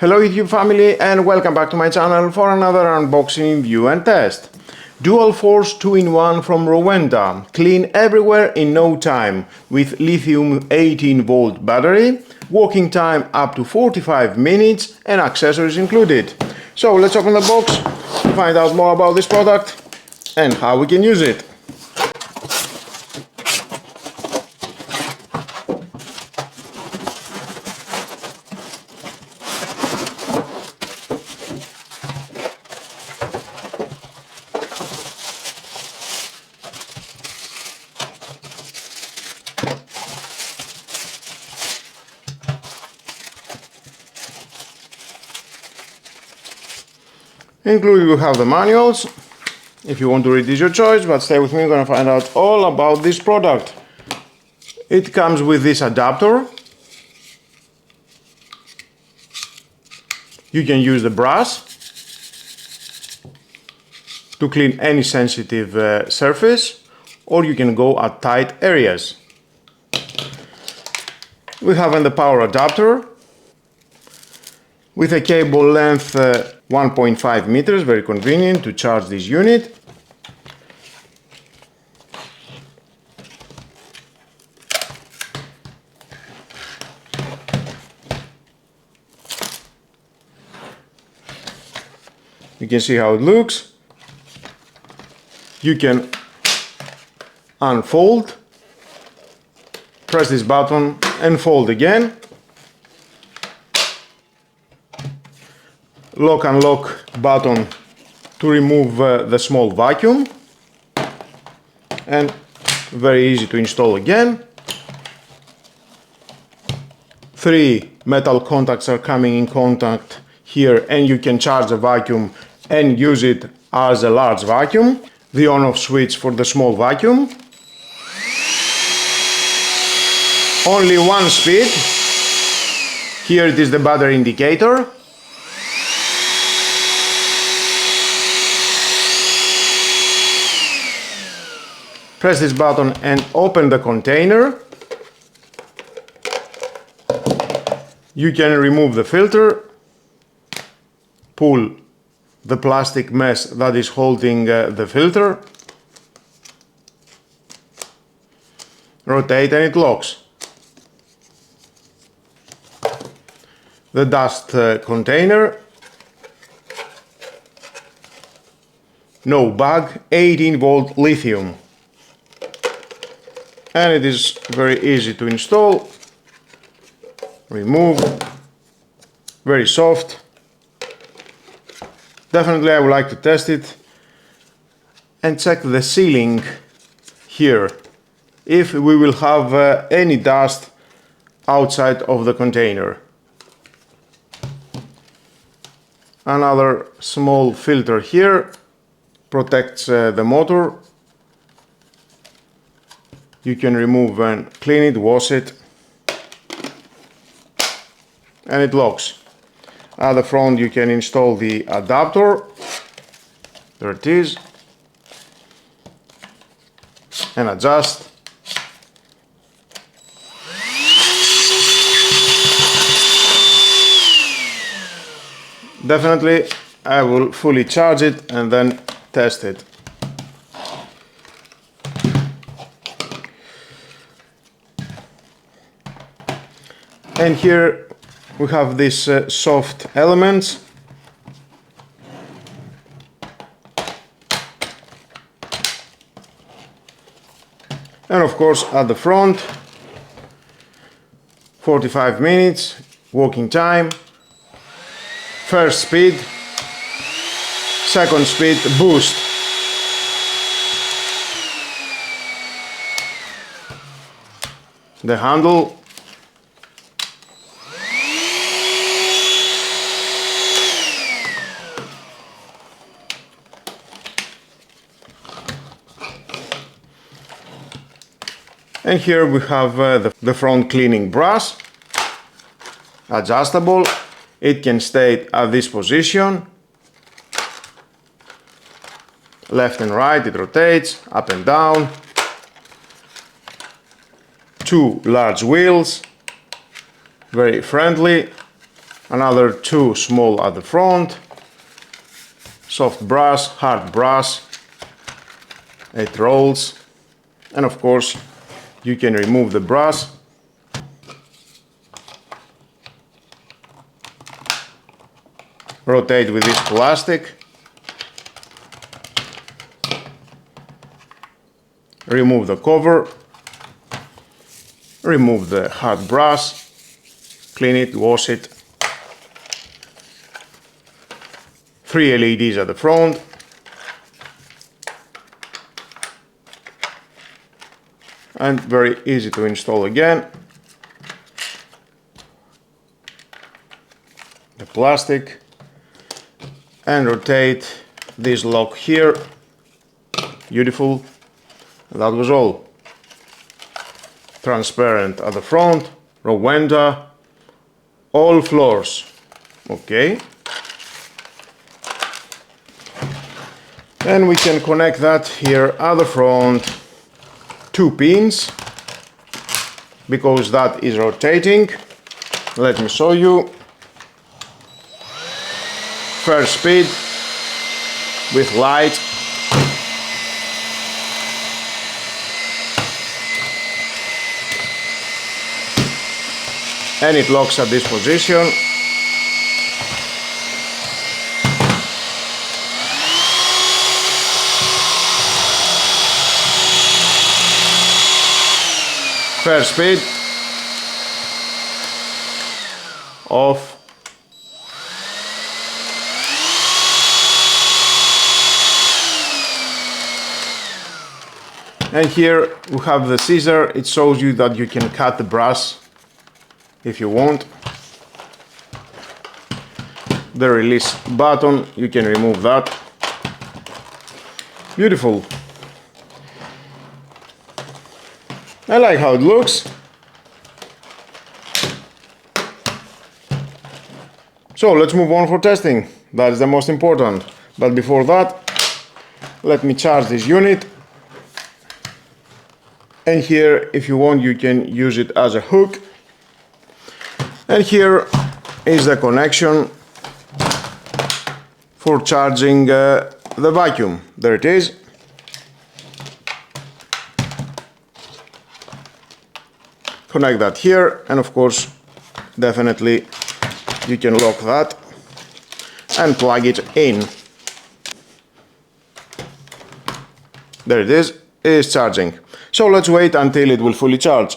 Hello YouTube family and welcome back to my channel for another unboxing, review and test. Dual Force 2-in-1 from Rowenta, clean everywhere in no time with lithium 18-volt battery, working time up to 45 minutes and accessories included. So let's open the box to find out more about this product and how we can use it. Included we have the manuals. If you want to read this, your choice, but stay with me, we're going to find out all about this product. It comes with this adapter. You can use the brush to clean any sensitive surface, or you can go at tight areas. We have the power adapter with a cable length 1.5 meters, very convenient to charge this unit. You can see how it looks. You can unfold, press this button and fold again. Lock and lock button to remove the small vacuum, and very easy to install again. 3 metal contacts are coming in contact here, and you can charge the vacuum and use it as a large vacuum. The on-off switch for the small vacuum. Only one speed. Here it is the battery indicator. Press this button and open the container. You can remove the filter, pull the plastic mesh that is holding the filter, rotate and it locks. The dust container, no bug, 18-volt lithium. And it is very easy to install, remove, very soft. Definitely I would like to test it and check the sealing here, if we will have any dust outside of the container. Another small filter here protects the motor. You can remove and clean it, wash it, and it locks. At the front you can install the adapter, there it is, and adjust. Definitely I will fully charge it and then test it. And here we have these soft elements. And of course at the front, 45 minutes, working time, first speed, second speed, boost. The handle. And here we have the front cleaning brush, adjustable. It can stay at this position, left and right, it rotates, up and down. 2 large wheels, very friendly, Another two small at the front. Soft brass, hard brass. It rolls. And of course, you can remove the brass. Rotate with this plastic. Remove the cover. Remove the hard brass. Clean it, wash it. 3 LEDs at the front. And very easy to install again. The plastic. And rotate this lock here. Beautiful. That was all. Transparent at the front. Rowenta. All floors. Okay. And we can connect that here at the front. 2 pins. Because that is rotating. Let me show you. First speed with light. And it locks at this position. First speed. Off. And here we have the scissor. It shows you that you can cut the brass if you want. The release button, you can remove that. Beautiful. I like how it looks. So let's move on for testing. That is the most important. But before that, let me charge this unit. And here, if you want, you can use it as a hook. And here is the connection for charging the vacuum. There it is. Connect that here, and of course, definitely you can lock that and plug it in. There it is. It is charging. So let's wait until it will fully charge.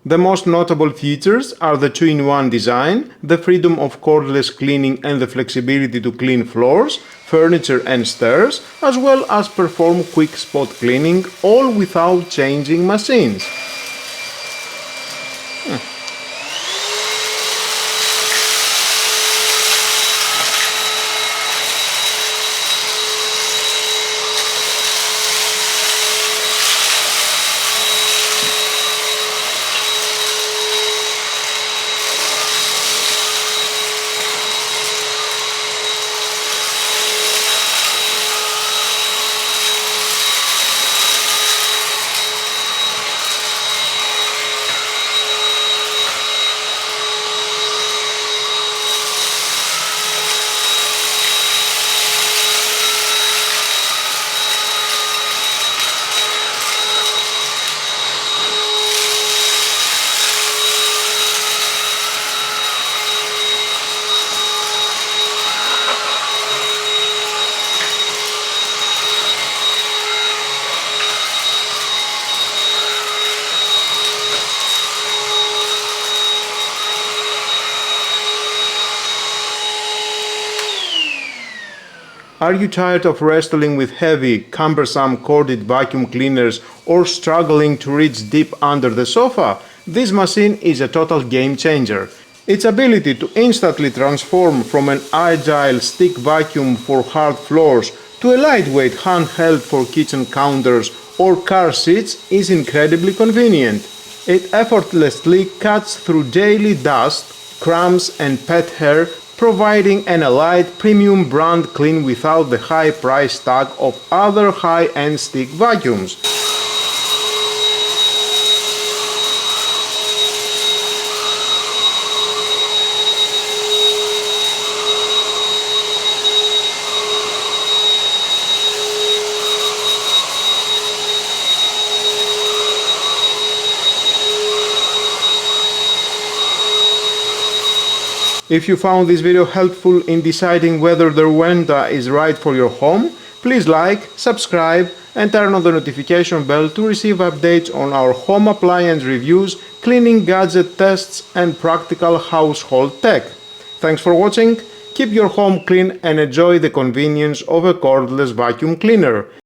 The most notable features are the 2-in-1 design, the freedom of cordless cleaning and the flexibility to clean floors, furniture and stairs, as well as perform quick spot cleaning, all without changing machines. Are you tired of wrestling with heavy, cumbersome corded vacuum cleaners or struggling to reach deep under the sofa? This machine is a total game changer. Its ability to instantly transform from an agile stick vacuum for hard floors to a lightweight handheld for kitchen counters or car seats is incredibly convenient. It effortlessly cuts through daily dust, crumbs and pet hair, providing an elite premium brand clean without the high price tag of other high-end stick vacuums. If you found this video helpful in deciding whether the Rowenta is right for your home, please like, subscribe and turn on the notification bell to receive updates on our home appliance reviews, cleaning gadget tests and practical household tech. Thanks for watching, keep your home clean and enjoy the convenience of a cordless vacuum cleaner.